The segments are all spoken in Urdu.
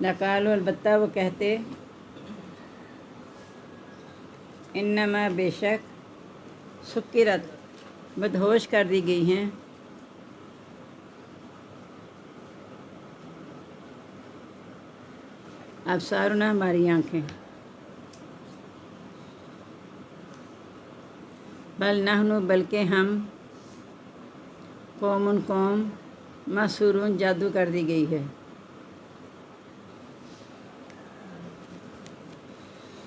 نقالو البتہ وہ کہتے، انما بے شک سکرت بدہوش کر دی گئی ہیں ابصارنا ہماری آنکھیں، بل نحن بلکہ ہم قوم مسحورون جادو کر دی گئی ہے.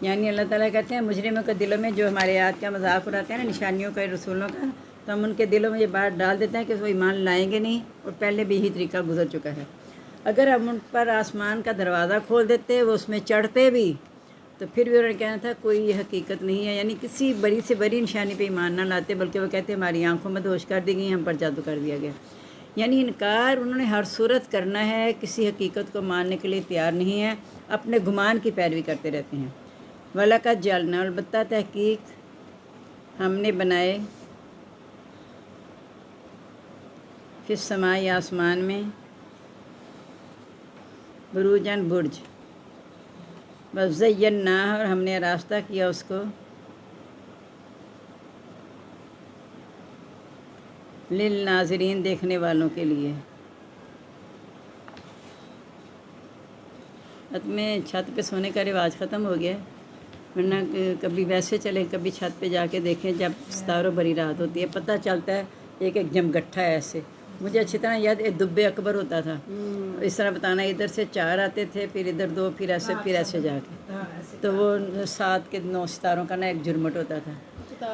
یعنی اللہ تعالیٰ کہتے ہیں مجرموں کے دلوں میں جو ہمارے آیات کا مذاق اڑاتے ہیں نا، نشانیوں کا، رسولوں کا، تو ہم ان کے دلوں میں یہ بات ڈال دیتے ہیں کہ وہ ایمان لائیں گے نہیں، اور پہلے بھی یہی طریقہ گزر چکا ہے. اگر ہم ان پر آسمان کا دروازہ کھول دیتے، وہ اس میں چڑھتے بھی، تو پھر بھی انہوں نے کہنا تھا کوئی یہ حقیقت نہیں ہے، یعنی کسی بڑی سے بڑی نشانی پہ ایمان نہ لاتے، بلکہ وہ کہتے ہماری آنکھوں میں دوش کر دی گئی، ہم پر جادو کر دیا گیا. یعنی انکار انہوں نے ہر صورت کرنا ہے، کسی حقیقت کو ماننے کے لیے تیار نہیں ہے، اپنے گمان کی پیروی کرتے رہتے ہیں. وَلَقَدْ جَعَلْنَا البتہ تحقیق ہم نے بنائے فی السماء آسمان میں بروجاً برج، وَزَيَّنَّاهَا اور ہم نے راستہ کیا اس کو للناظرین دیکھنے والوں کے لیے. میں چھت پہ سونے کا رواج ختم ہو گیا ہے، ورنہ کبھی ویسے چلیں، کبھی چھت پہ جا کے دیکھیں جب ستاروں بھری رات ہوتی ہے، پتہ چلتا ہے ایک ایک جمگٹھا ہے. ایسے مجھے اچھی طرح یاد ایک دب اکبر ہوتا تھا، اس طرح بتانا، ادھر سے 4 آتے تھے، پھر ادھر 2، پھر ایسے جا کے، تو وہ 7 کے 9 ستاروں کا نا ایک جرمٹ ہوتا تھا.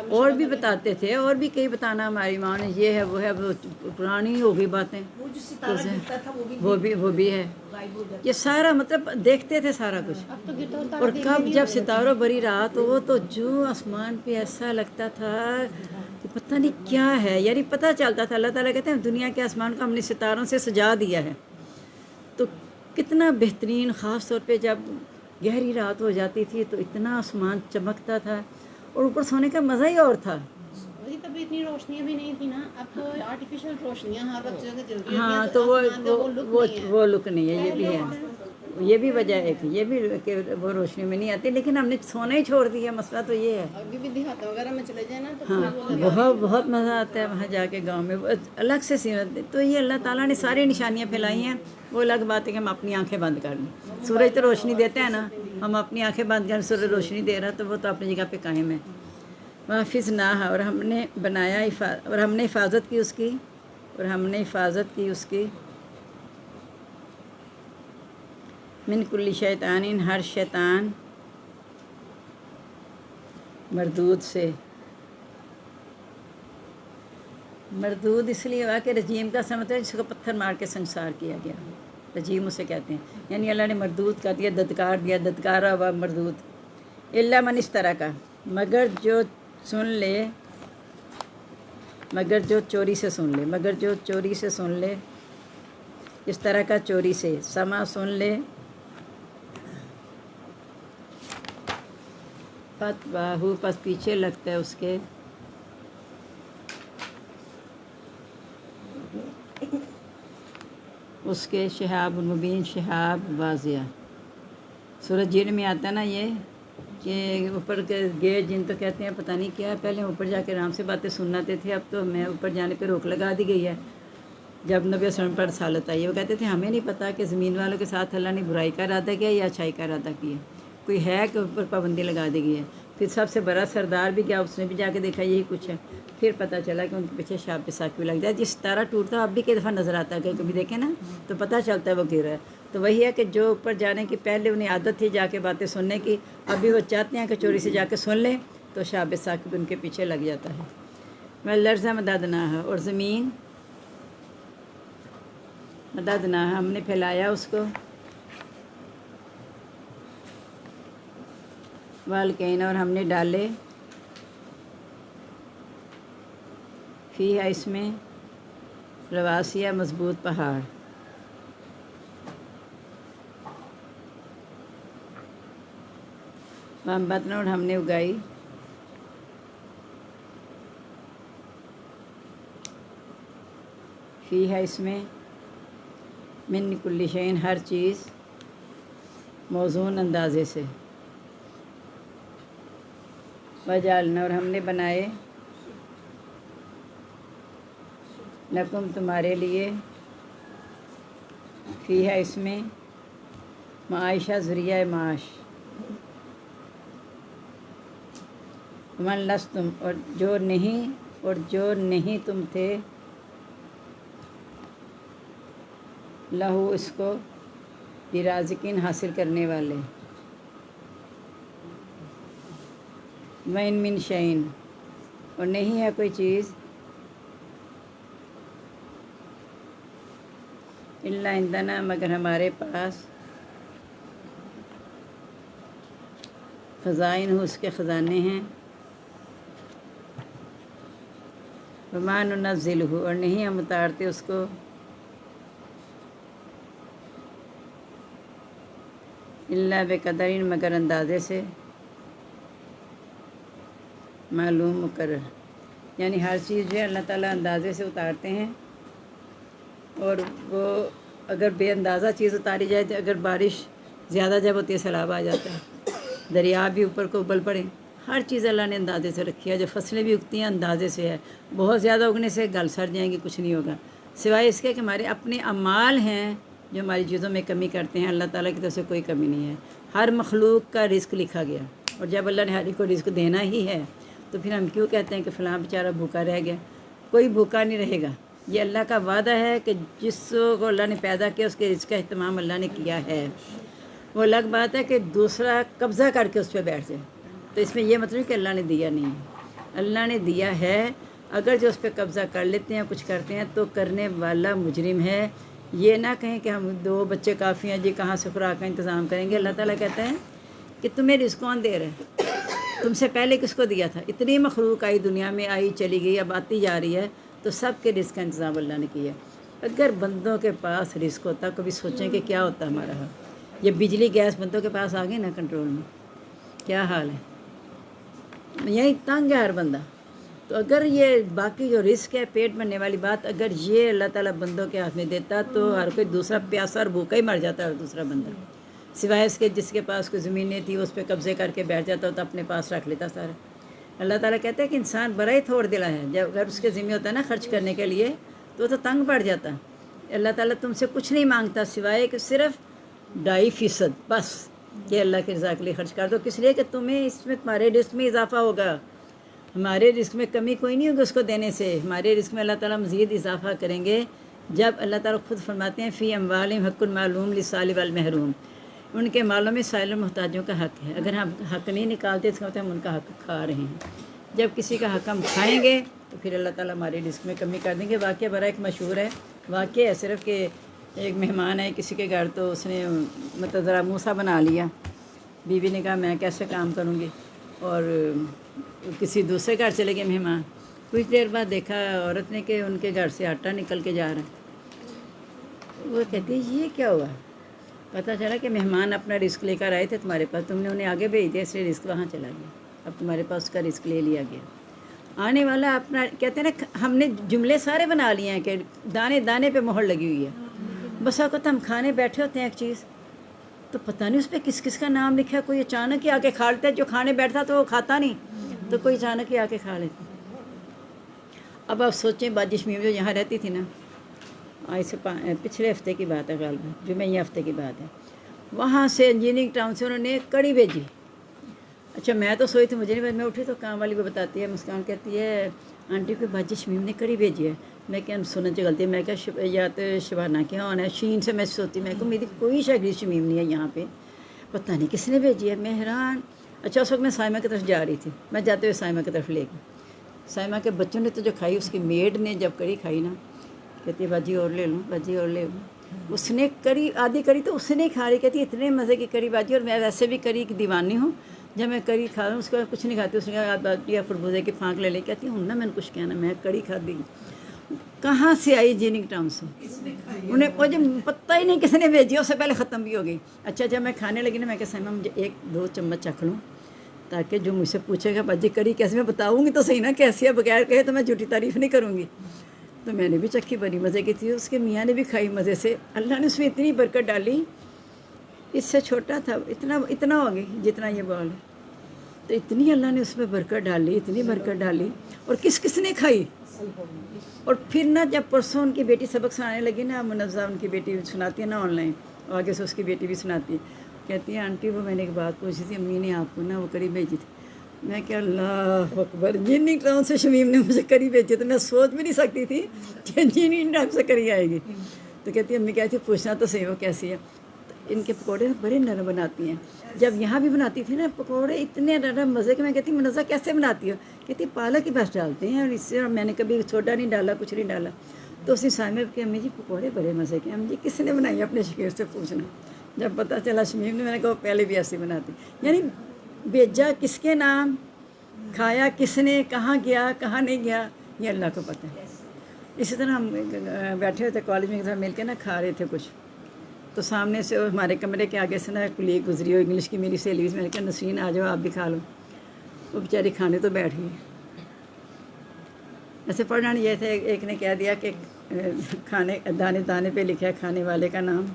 اور بھی بتاتے تھے، اور بھی کئی بتانا، ہماری ماں نے یہ ہے وہ ہے، وہ پرانی ہو گئی باتیں، وہ بھی ہے. یہ سارا مطلب دیکھتے تھے سارا کچھ. اور کب جب ستاروں بھری رات ہو تو جو آسمان پہ ایسا لگتا تھا کہ پتہ نہیں کیا ہے، یعنی پتہ چلتا تھا. اللہ تعالیٰ کہتے ہیں دنیا کے آسمان کو ہم نے ستاروں سے سجا دیا ہے. تو کتنا بہترین، خاص طور پہ جب گہری رات ہو جاتی تھی تو اتنا آسمان چمکتا تھا، اور اوپر سونے کا مزہ ہی اور تھا. تبھی اتنی روشنیاں بھی نہیں تھی نا، اب تو آرٹیفیشل روشنیاں ہر وقت جگہ جل رہی ہاں، ہیں، تو وہ لک نہیں ہے. یہ بھی ہے، یہ بھی وجہ ہے کہ یہ بھی کہ وہ روشنی میں نہیں آتی، لیکن ہم نے سونا ہی چھوڑ دیا. مسئلہ تو یہ ہے. ابھی بھی دیہاتوں وغیرہ میں چلے جائیں نا تو ہاں، بہت مزہ آتا ہے وہاں جا کے، گاؤں میں الگ سے سیرت. تو یہ اللہ تعالیٰ نے ساری نشانیاں پھیلائی ہیں. وہ الگ بات ہے کہ ہم اپنی آنکھیں بند کر لیں. سورج تو روشنی دیتا ہے نا، ہم اپنی آنکھیں بند کر، سورج روشنی دے رہا، تو وہ تو اپنی جگہ پہ قائم ہے. وَحَفِظْنَاهَا اور ہم نے بنایا، اور ہم نے حفاظت کی اس کی من کل شیطان ہر شیطان مردود سے. مردود اس لیے ہوا کہ رجیم کا سمجھتا ہے جس کو پتھر مار کے سنسار کیا گیا، رجیم اسے کہتے ہیں. یعنی اللہ نے مردود کر دیا، ددکارا ہوا مردود. الا من اس طرح کا، مگر جو چوری سے سن لے، اس طرح کا چوری سے، سما سن لے، فتباہو پس پیچھے لگتا ہے اس کے شہاب المبین، شہاب واضح. سورج جن میں آتا نا یہ کہ اوپر کے گئے جن تو کہتے ہیں پتہ نہیں کیا، پہلے اوپر جا کے آرام سے باتیں سناتے تھے، اب تو میں اوپر جانے پہ روک لگا دی گئی ہے. جب نبی صلی اللہ علیہ وسلم پر رسالت آئی، وہ کہتے تھے ہمیں نہیں پتہ کہ زمین والوں کے ساتھ اللہ نے برائی کا ارادہ کیا یا اچھائی کا ارادہ کیا، کوئی ہے کہ اوپر پابندی لگا دی گئی ہے. پھر سب سے بڑا سردار بھی گیا، اس نے بھی جا کے دیکھا یہی کچھ ہے. پھر پتہ چلا کہ ان کے پیچھے شاب ساکی لگ جائے. جس ستارہ ٹوٹتا اب بھی کئی دفعہ نظر آتا ہے، کہ کبھی دیکھیں نا تو پتہ چلتا ہے وہ گر رہا ہے. تو وہی ہے کہ جو اوپر جانے کی پہلے انہیں عادت تھی جا کے باتیں سننے کی، ابھی وہ چاہتے ہیں کہ چوری سے جا کے سن لیں، تو شاب ثاقب ان کے پیچھے لگ جاتا ہے. والارض مددناہا اور زمین مددناہا ہم نے پھیلایا اس کو، والکینا اور ہم نے ڈالے، فیہا اس میں، رواسیہ مضبوط پہاڑ، وانبتنا اور ہم نے اگائی، فیہا اس میں، من کل شیء ہر چیز، موزون اندازے سے، وجعلنا اور ہم نے بنائے، لکم تمہارے لیے، فیہا اس میں، معاشہ ذریعہ معاش، من لستم اور جو نہیں تم تھے، لہو اس کو، برازقین حاصل کرنے والے، وَإِن مِّن شَيْءٍ اور نہیں ہے کوئی چیز، الا عندنا مگر ہمارے پاس، خزائن ہو اس کے خزانے ہیں، وما ننزلہ اور نہیں ہم اتارتے اس کو، الا بقدر مگر اندازے سے، معلوم مقرر، یعنی ہر چیز جو ہے اللہ تعالیٰ اندازے سے اتارتے ہیں، اور وہ اگر بے اندازہ چیز اتاری جائے تو اگر بارش زیادہ جب ہوتی ہے سیلاب آ جاتا ہے، دریا بھی اوپر کو ابل پڑے، ہر چیز اللہ نے اندازے سے رکھی ہے، جو فصلیں بھی اگتی ہیں اندازے سے ہے، بہت زیادہ اگنے سے گل سڑ جائیں گی، کچھ نہیں ہوگا، سوائے اس کے کہ ہمارے اپنے اعمال ہیں جو ہماری چیزوں میں کمی کرتے ہیں، اللہ تعالیٰ کی طرف سے کوئی کمی نہیں ہے، ہر مخلوق کا رزق لکھا گیا، اور جب اللہ نے ہر ایک کو رزق دینا ہی ہے تو پھر ہم کیوں کہتے ہیں کہ فلاں بیچارہ بھوکا رہ گیا؟ کوئی بھوکا نہیں رہے گا، یہ اللہ کا وعدہ ہے کہ جس کو اللہ نے پیدا کیا اس کے رزق کا اہتمام اللہ نے کیا ہے، وہ الگ بات ہے کہ دوسرا قبضہ کر کے اس پہ بیٹھ جائے، تو اس میں یہ مطلب کہ اللہ نے دیا نہیں ہے، اللہ نے دیا ہے، اگر جو اس پہ قبضہ کر لیتے ہیں کچھ کرتے ہیں تو کرنے والا مجرم ہے، یہ نہ کہیں کہ ہم 2 بچے کافی ہیں جی کہاں سے خوراک کا انتظام کریں گے، اللہ تعالیٰ کہتے ہیں کہ تمہیں رزق کون دے رہا ہے، تم سے پہلے کس کو دیا تھا، اتنی مخلوق آئی دنیا میں، آئی چلی گئی، اب آتی جا رہی ہے، تو سب کے رزق کا انتظام اللہ نے کیا، اگر بندوں کے پاس رزق ہوتا کبھی سوچیں کہ کیا ہوتا ہمارا حال، یہ بجلی گیس بندوں کے پاس آ گئی نا کنٹرول میں، کیا حال ہے، یہی تنگ ہے ہر بندہ، تو اگر یہ باقی جو رزق ہے پیٹ بھرنے والی بات اگر یہ اللہ تعالیٰ بندوں کے ہاتھ میں دیتا تو ہر کوئی دوسرا پیاسا اور بھوکا ہی مر جاتا ہے، اور دوسرا بندہ سوائے اس کے جس کے پاس کوئی زمینیں تھی اس پہ قبضے کر کے بیٹھ جاتا تو اپنے پاس رکھ لیتا سارا۔ اللہ تعالیٰ کہتا ہے کہ انسان بڑا ہی تھوڑ دلا ہے، جب اگر اس کے ذمہ ہوتا ہے نا خرچ کرنے کے لیے تو تنگ پڑ جاتا۔ اللہ تعالیٰ تم سے کچھ نہیں مانگتا سوائے کہ صرف 2.5% بس کہ اللہ کے رضا کے لیے خرچ کر دو، کس لیے کہ تمہیں اس میں تمہارے رزق میں اضافہ ہوگا، ہمارے رزق میں کمی کوئی نہیں ہوگی اس کو دینے سے، ہمارے رزق میں اللہ تعالیٰ مزید اضافہ کریں گے، جب اللہ تعالیٰ خود فرماتے ہیں فی اموالہم حق معلوم للسائل والمحروم، ان کے مالوں میں سائل و محتاجوں کا حق ہے، اگر ہم حق نہیں نکالتے اس کا مطلب ہم ان کا حق کھا رہے ہیں، جب کسی کا حق ہم کھائیں گے تو پھر اللہ تعالیٰ ہمارے رزق میں کمی کر دیں گے۔ واقعہ بڑا ایک مشہور ہے، واقعہ ہے صرف کہ ایک مہمان ہے کسی کے گھر تو اس نے مطلب ذرا منہ سا بنا لیا، بیوی نے کہا میں کیسے کام کروں گی، اور کسی دوسرے گھر چلے گئے مہمان، کچھ دیر بعد دیکھا عورت نے کہ ان کے گھر سے آٹا نکل کے جا رہا ہے، وہ کہتی ہے یہ کیا ہوا، پتہ چلا کہ مہمان اپنا رزق لے کر آئے تھے تمہارے پاس، تم نے انہیں آگے بھیج دیا اس لیے رزق وہاں چلا گیا، اب تمہارے پاس اس کا رزق لے لیا گیا۔ آنے والا اپنا کہتے ہیں نا، ہم نے جملے سارے بنا لیے ہیں کہ دانے دانے پہ مہر لگی ہوئی ہے، بس اوقات ہم کھانے بیٹھے ہوتے ہیں ایک چیز تو پتہ نہیں اس پہ کس کس کا نام لکھا ہے، کوئی اچانک ہی آ کے کھا لیتا ہے، جو کھانے بیٹھتا تو وہ کھاتا نہیں، تو کوئی اچانک ہی آ کے کھا لیتا۔ اب آپ سوچیں باجی شمیم جو یہاں رہتی تھی نا، آج سے پچھلے ہفتے کی بات ہے غالباً، جمعہ ہفتے کی بات ہے، وہاں سے انجینئرنگ ٹاؤن سے انہوں نے کڑی بھیجی، اچھا میں تو سوئی تھی، مجھے نہیں، میں اٹھی تو کام والی کو بتاتی ہے، مسکان کہتی ہے آنٹی کو باجی شمیم نے کڑی بھیجی ہے، میں کیا سننے سے غلطی ہے، میں کیا یا تو شبانہ کے ہاں ہے شین سے میں سوتی، میں کہوں میری کوئی شاگری شمیم نہیں ہے یہاں پہ، پتہ نہیں کس نے بھیجی ہے، میں حیران۔ اچھا اس وقت میں سائمہ کی طرف جا رہی تھی، میں جاتے ہوئے سائمہ کی طرف لے گئی، سائمہ کے بچوں نے تو جو کھائی، اس کی میڈ نے جب کڑی کھائی نا، کہتی ہے باجی اور لے لوں، باجی اور لے لوں، اس نے کڑی آدھی کڑی تو اس نے کھا رہی، کہتی اتنے مزے کی کڑی باجی، اور میں ویسے بھی کڑی کی دیوانی ہوں، جب میں کڑی کھا رہا ہوں اس کے بعد کچھ نہیں کھاتی، اس نے کہا یا خربوزے کی پھانک لے لے، کہتی ہوں نا میں نے کچھ کہنا، میں کڑی کھا دی، کہاں سے آئی جیننگ ٹاؤن سے، انہیں مجھے پتہ ہی نہیں کس نے بھیجی، اس سے پہلے ختم بھی ہو گئی۔ اچھا جب میں کھانے لگی نا، میں کہا سائمہ مجھے 1-2 چمچ چکھ لوں، تاکہ جو مجھ سے پوچھے گا باجی کڑی کیسے، میں بتاؤں گی تو صحیح نا کیسی ہے، بغیر کہے تو میں جھوٹی تعریف نہیں کروں گی، تو میں نے بھی چکھی، بڑی مزے کی تھی، اس کے میاں نے بھی کھائی مزے سے، اللہ نے اس میں اتنی برکت ڈالی اس سے چھوٹا تھا، اتنا ہو گئی جتنا یہ بال ہے. تو اتنی اللہ نے اس میں برکت ڈالی، اتنی برکت ڈالی. اور کس نے کھائی. اور پھر نا جب پرسوں ان کی بیٹی سبق سنانے لگی نا، منزہ ان کی بیٹی سناتی ہے نا آن لائن، آگے سے اس کی بیٹی بھی سناتی ہے. کہتی ہے آنٹی وہ میں نے ایک بات پوچھی تھی، امی نے آپ کو نا وہ کری بھیجی تھی. میں کہ اللہ اکبر، جن کلام سے شمیم نے مجھے کری بھیجی تو میں سوچ بھی نہیں سکتی تھی کہ جن ڈاک سے کری آئے گی. تو کہتی ہے امی کہتی پوچھنا تو صحیح ہو کیسی ہے. ان کے پکوڑے بڑے نرم بناتی ہیں. جب یہاں بھی بناتی تھی نا پکوڑے اتنے نرم مزے کے. میں کہتی منزہ کیسے بناتی ہو؟ کہتی پالک کی بس ڈالتے ہیں، اور اس سے میں نے کبھی چھوٹا نہیں ڈالا، کچھ نہیں ڈالا. تو اسی سامنے کہ امی جی پکوڑے بڑے مزے کے. امی جی کس نے بنائی؟ اپنے شکیر سے پوچھنا. جب پتہ چلا شمیم نے، میں نے کہا پہلے بھی ایسے بناتی. یعنی بھیجا کس کے نام، کھایا کس نے، کہاں گیا کہاں نہیں گیا، یہ اللہ کو پتہ ہے. اسی طرح ہم بیٹھے ہوئے تھے کالج میں، مل کے نا کھا رہے تھے کچھ. تو سامنے سے ہمارے کمرے کے آگے سے نا کلیگ گزری ہو انگلش کی میری سہیلی. میں نے کہا نسرین آ جاؤ آپ بھی کھا لو. وہ بیچاری کھانے تو بیٹھ گئی. ایسے پڑھنا نہیں. یہ تھے ایک نے کہہ دیا کہ کھانے دانے دانے پہ لکھا ہے کھانے والے کا نام،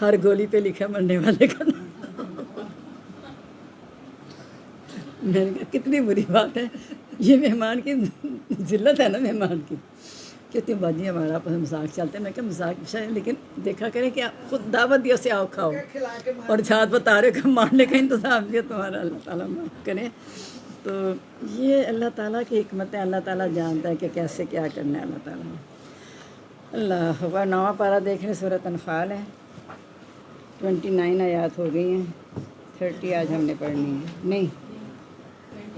ہر گولی پہ لکھا ہے مرنے والے کا نام. میں نے کہا کتنی بری بات ہے، یہ مہمان کی ذلت ہے نا مہمان کی. کہتی باجی ہمارا مذاق چلتا ہے. میں کہا مذاق ہے، لیکن دیکھا کریں کہ خود دعوت دیا سے آؤ کھاؤ، اور ساتھ بتا رہے کہ مارنے کا انتظام دیا تمہارا. اللہ تعالیٰ معاف کرے. تو یہ اللہ تعالیٰ کی حکمت ہے. اللہ تعالیٰ جانتا ہے کہ کیسے کیا کرنا ہے. اللہ تعالیٰ نے اللہ اکبر. 9واں پارہ دیکھنے سورۃ انفال ہے. 29 آیات ہو گئی ہیں. 30 آج ہم نے پڑھنی ہے. نہیں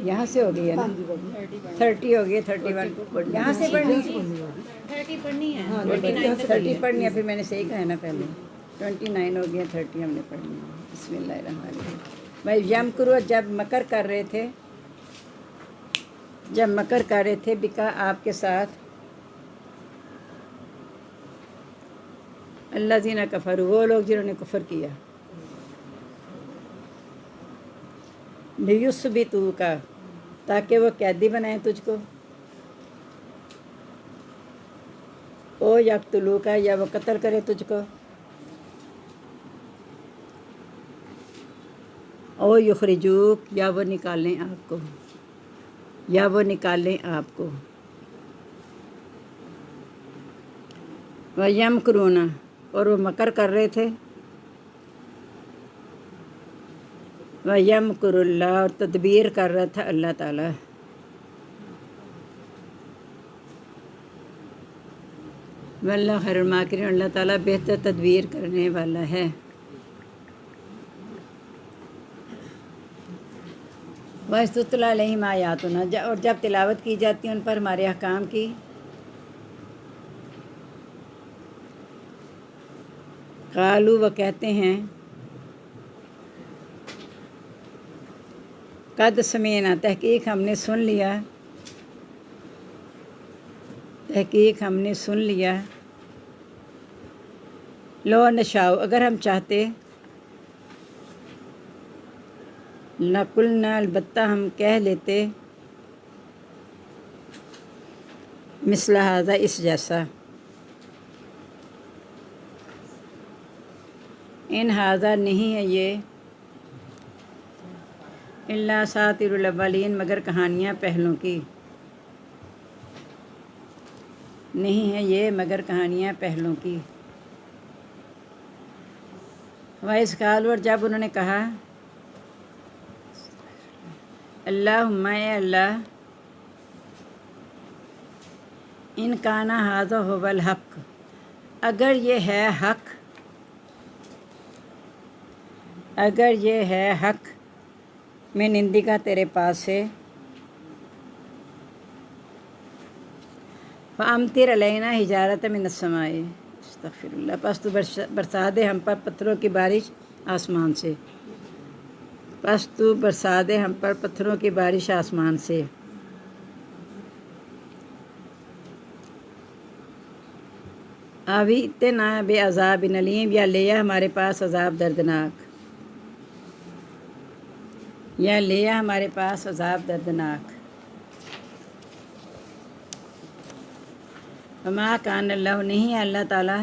یہاں سے ہو گئی ہے نا، 30 ہو گئی ہے. 31 یہاں سے پڑھنی ہے. 30 پڑھنی ہے، 30 پڑھنی ہے. پھر میں نے صحیح کہا ہے نا پہلے. 29 ہو گئی ہیں، 30 ہم نے پڑھنی ہے. بسم اللہ الرحمن الرحیم. بھائی یم کرو، جب مکر کر رہے تھے، جب مکر کر رہے تھے بکا آپ کے ساتھ، اللہ زینہ کفر، وہ لوگ جنہوں نے کفر کیا، لیثبتو کا، تاکہ وہ قیدی بنائیں تجھ کو، او یقتلو کا، یا وہ قتل کرے تجھ کو، او یخرجوک، یا وہ نکالیں آپ کو، یا وہ نکالیں آپ کو. وَيَمْكُرُونَ، اور وہ مکر کر رہے تھے. وَيَمْكُرُ اللَّهُ، اور تدبیر کر رہا تھا اللہ تعالیٰ. وَاللَّهُ خَيْرُ الْمَاكِرِينَ، اللہ تعالیٰ بہتر تدبیر کرنے والا ہے. وَإِذْ عَلَيْهِمْ آیاتُنَا، اور جب تلاوت کی جاتی ہیں ان پر ہمارے احکام کی. قالوا، وہ کہتے ہیں، قد سمعنا، تحقیق ہم نے سن لیا، تحقیق ہم نے سن لیا. لو نشاء، اگر ہم چاہتے، لقلنا، البتہ ہم کہہ لیتے، مثل ھذا، اس جیسا. ان ھذا، نہیں ہے یہ، الا اساطیر الاولین، مگر کہانیاں پہلوں کی. نہیں ہے یہ مگر کہانیاں پہلوں کی. وَإِذْ قَالُوا، اور جب انہوں نے کہا، اللہم، اے اللہ، ان کان ھذا ھو الحق، اگر یہ ہے حق، اگر یہ ہے حق، من عندک، تیرے پاس سے، فَأَمْطِرْ عَلَيْنَا حِجَارَةً مِّنَ السَّمَاءِ، استغفر اللہ، پس تو برسا دے ہم پر پتھروں کی بارش آسمان سے. پس تو برسا دے ہم پر پتھروں کی بارش آسمان سے. اوِئْتِنَا بِعَذَابٍ أَلِیمٍ، یا لیا ہمارے پاس عذاب دردناک، یا لیا ہمارے پاس عذاب دردناک. وما کان اللہ، نہیں ہے اللہ تعالیٰ،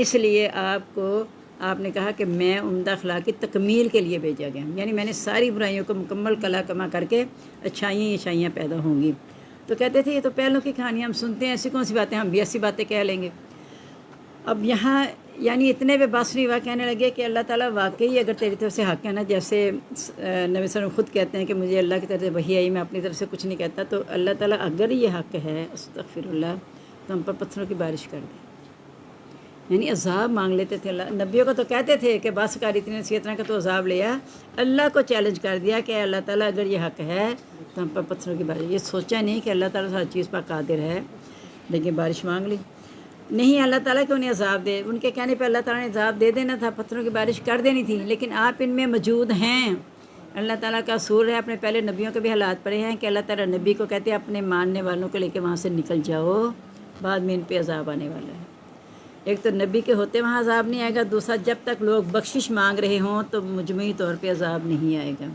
اس لیے آپ نے کہا کہ میں عمدہ اخلاق کی تکمیل کے لیے بھیجا گیا، یعنی میں نے ساری برائیوں کو مکمل کلا کما کر کے اچھائیاں پیدا ہوں گی۔ تو کہتے تھے یہ تو پہلوں کی کہانیاں ہم سنتے ہیں، ایسی کون سی باتیں، ہم بھی ایسی باتیں کہہ لیں گے۔ اب یہاں یعنی اتنے پہ بس نہیں ہوا، کہنے لگے کہ اللہ تعالیٰ واقعی اگر تیری طرف سے حق ہے نا، جیسے نبی صلی اللہ علیہ وسلم خود کہتے ہیں کہ مجھے اللہ کی طرف سے وحی آئی، میں اپنی طرف سے کچھ نہیں کہتا، تو اللہ تعالیٰ اگر یہ حق ہے استغفر اللہ تو ہم پر پتھروں کی بارش کر دے۔ یعنی عذاب مانگ لیتے تھے اللہ نبیوں کو، تو کہتے تھے کہ بس کر اتنی نصیحت نہ کہ تو عذاب لیا، اللہ کو چیلنج کر دیا کہ اللہ تعالیٰ اگر یہ حق ہے تو ہم پر پتھروں کی بارش۔ یہ سوچا نہیں کہ اللہ تعالیٰ ہر چیز پر قادر ہے، لیکن بارش مانگ لی نہیں اللہ تعالیٰ کہ انہیں عذاب دے، ان کے کہنے پہ اللہ تعالیٰ نے عذاب دے دینا تھا، پتھروں کی بارش کر دینی تھی، لیکن آپ ان میں موجود ہیں۔ اللہ تعالیٰ کا اصول ہے، اپنے پہلے نبیوں کے بھی حالات پڑے ہیں کہ اللہ تعالیٰ نبی کو کہتے ہیں اپنے ماننے والوں کو لے کے وہاں سے نکل جاؤ، بعد میں ان پہ عذاب آنے والا ہے۔ ایک تو نبی کے ہوتے وہاں عذاب نہیں آئے گا، دوسرا جب تک لوگ بخشش مانگ رہے ہوں تو مجموعی طور پہ عذاب نہیں آئے گا۔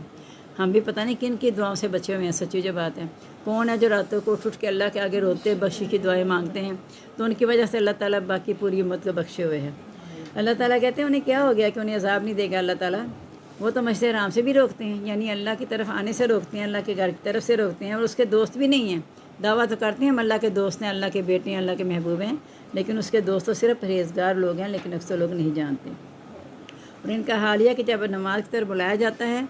ہم بھی پتہ نہیں کن کی دعاؤں سے بچے ہوئے ہیں، سچی جو بات ہے۔ کون ہے جو راتوں کو اٹھ کے اللہ کے آگے روتے بخشش کی دعائیں مانگتے ہیں، تو ان کی وجہ سے اللہ تعالیٰ باقی پوری امت کو بخشے ہوئے ہیں۔ اللہ تعالیٰ کہتے ہیں انہیں کیا ہو گیا کہ انہیں عذاب نہیں دے گا اللہ تعالیٰ؟ وہ تو مسجد حرام سے بھی روکتے ہیں، یعنی اللہ کی طرف آنے سے روکتے ہیں، اللہ کے گھر کی طرف سے روکتے ہیں، اور اس کے دوست بھی نہیں ہیں۔ دعویٰ تو کرتے ہیں ہم اللہ کے دوست ہیں، اللہ کے بیٹے ہیں، اللہ کے محبوب ہیں، لیکن اس کے دوست تو صرف پرہیزگار لوگ ہیں، لیکن اکثر لوگ نہیں جانتے۔ اور ان کا حال یہ کہ جب نماز کی طرف بلایا جاتا ہے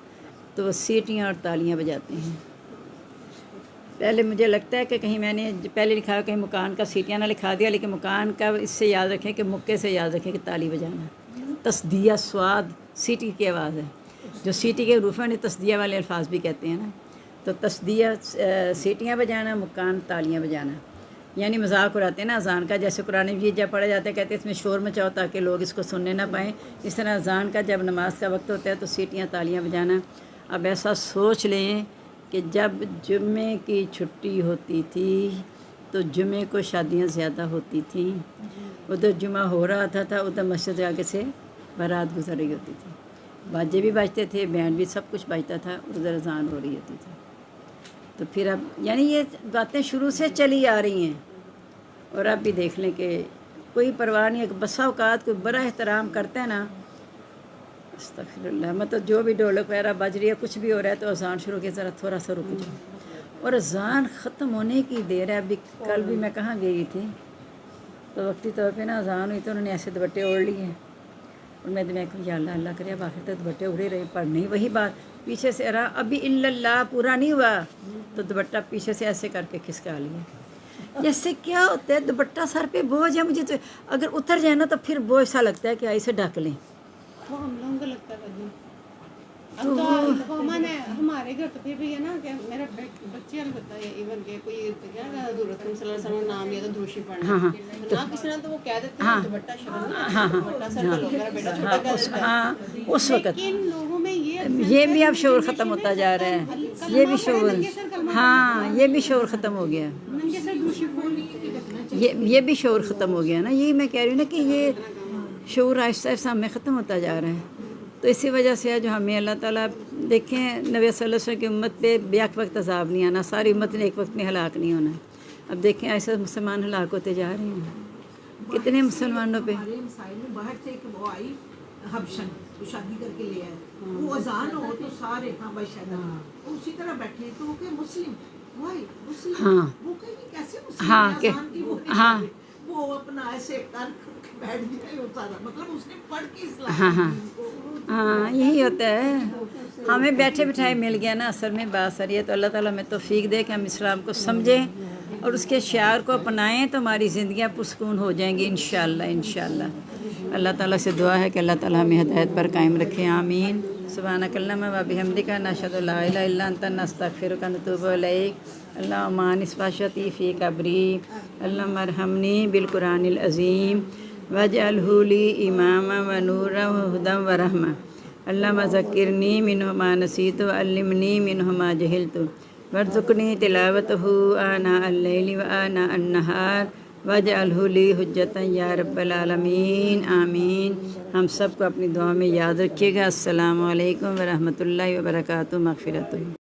تو وہ سیٹیاں اور تالیاں بجاتے ہیں۔ پہلے مجھے لگتا ہے کہ کہیں میں نے پہلے لکھا کہیں مکان کا سیٹیاں نہ لکھا دیا، لیکن مکان کا اس سے یاد رکھیں کہ مکے سے یاد رکھیں کہ تالی بجانا، تصدیہ سواد سیٹی کی آواز ہے، جو سیٹی کے حروف ہیں انہیں تصدیہ والے الفاظ بھی کہتے ہیں نا، تو تصدیہ سیٹیاں بجانا، مکان تالیاں بجانا، یعنی مذاق اڑاتے ہیں نا اذان کا، جیسے قرآن مجید جب پڑھا جاتا ہے کہتے ہیں اس میں شور مچاؤ تاکہ لوگ اس کو سننے نہ پائیں، اس طرح اذان کا جب نماز کا وقت ہوتا ہے تو سیٹیاں تالیاں بجانا۔ اب ایسا سوچ لیں کہ جب جمعے کی چھٹی ہوتی تھی تو جمعے کو شادیاں زیادہ ہوتی تھیں، ادھر جمعہ ہو رہا تھا ادھر مسجد آگے سے بارات گزر رہی ہوتی تھی، باجے بھی بجتے تھے، بینڈ بھی سب کچھ بجتا تھا، ادھر اذان ہو رہی ہوتی تھی۔ تو پھر اب یعنی یہ باتیں شروع سے چلی آ رہی ہیں، اور اب بھی دیکھ لیں کہ کوئی پرواہ نہیں ہے۔ بسا اوقات کوئی بڑا احترام کرتا ہے نا، استغفر اللہ، مطلب جو بھی ڈھولک وغیرہ بج رہی ہے، کچھ بھی ہو رہا ہے تو اذان شروع کی ذرا تھوڑا سا رک جائے، اور اذان ختم ہونے کی دیر ہے۔ ابھی کل بھی میں کہاں گئی تھی تو وقتی طور پہ نا اذان ہوئی تو انہوں نے ایسے دوپٹے اوڑھ لیے ہیں، اور میں کہوں یا اللہ اللہ کرے اب آخر تک دوپٹے اڑے رہے، پر نہیں وہی بات پیچھے سے رہا، ابھی الا اللہ پورا نہیں ہوا تو دوپٹہ پیچھے سے ایسے کر کے کھسکا لیا۔ جیسے کیا ہوتا ہے دوپٹہ سر پہ بوجھ ہے، مجھے تو اگر اتر جائے نا تو پھر بوجھ سا لگتا ہے کہ اسے ڈھک لیں۔ وہ ہم لوگوں کو لگتا ہے اب تو ہمارے گھر تو پھر بھی ہے نا کہ میرا بچے البتہ ایون کہ کوئی حضرت صلی اللہ علیہ وسلم نام یا تو دروشی پڑھنا نہ کسی نے تو وہ کہہ دیتے ہیں دوپٹہ شرم دوپٹہ سر پہ لو، میرا بیٹا چھوٹا کہہ دیتا ہے، اس وقت لیکن لوگوں میں یہ بھی اب شعور ختم ہوتا جا رہا ہے، یہ بھی شعور، ہاں یہ بھی شعور ختم ہو گیا، یہ بھی شعور ختم ہو گیا نا۔ یہی میں کہہ رہی ہوں نا کہ یہ شعور آہستہ آہستہ ہمیں ختم ہوتا جا رہا ہے۔ تو اسی وجہ سے ہے جو ہمیں اللہ تعالیٰ دیکھیں نبی صلی اللہ علیہ وسلم کی امت پہ بیک وقت عذاب نہیں آنا، ساری امت نے ایک وقت میں ہلاک نہیں ہونا۔ اب دیکھیں ایسے مسلمان ہلاک ہوتے جا رہے ہیں، کتنے مسلمانوں پہ۔ باہر سے ایک وہ آئی حبشن تو شادی کر کے لے آئے، وہ اذان ہو تو سارے ہاں بھائی شاید اسی طرح بیٹھے تو کہ مسلم ہاں وہ کہیں کیسے مسلم ہاں کہ اذان کی ہاں وہ اپنا ایسے کر کے بیٹھ گیا ہوتا تھا، مطلب اس نے پڑھ کے اسلام ہاں ہاں ہاں یہی ہوتا ہے، ہمیں بیٹھے بٹھائے مل گیا نا اصل میں بات سر یہ۔ تو اللہ تعالیٰ ہمیں توفیق دے کہ ہم اسلام کو سمجھیں اور اس کے شعار کو اپنائیں تو ہماری زندگیاں پرسکون ہو جائیں گی انشاءاللہ انشاءاللہ۔ اللہ تعالیٰ سے دعا ہے کہ اللہ تعالیٰ ہمیں ہدایت پر قائم رکھے، آمین۔ سبحانک اللہم و بحمدک نشہد ان لا الہ الا انت نستغفرک ونتوب الیک۔ اللہم انس باشتی فی قبری، اللہم ارحمنی بالقرآن العظیم واجعلہ لی اماما و نورا و ہدی و رحمہ۔ اللہم ذکرنی منہ ما نسیت وعلمنی منہ ما جہلت وارزقنی تلاوتہ آناء اللیل و آناء النہار واجعلہ لی حجۃ یا رب العالمین، آمین۔ ہم سب کو اپنی دعا میں یاد رکھیے گا۔ السلام علیکم ورحمۃ اللہ وبرکاتہ، مغفرۃ۔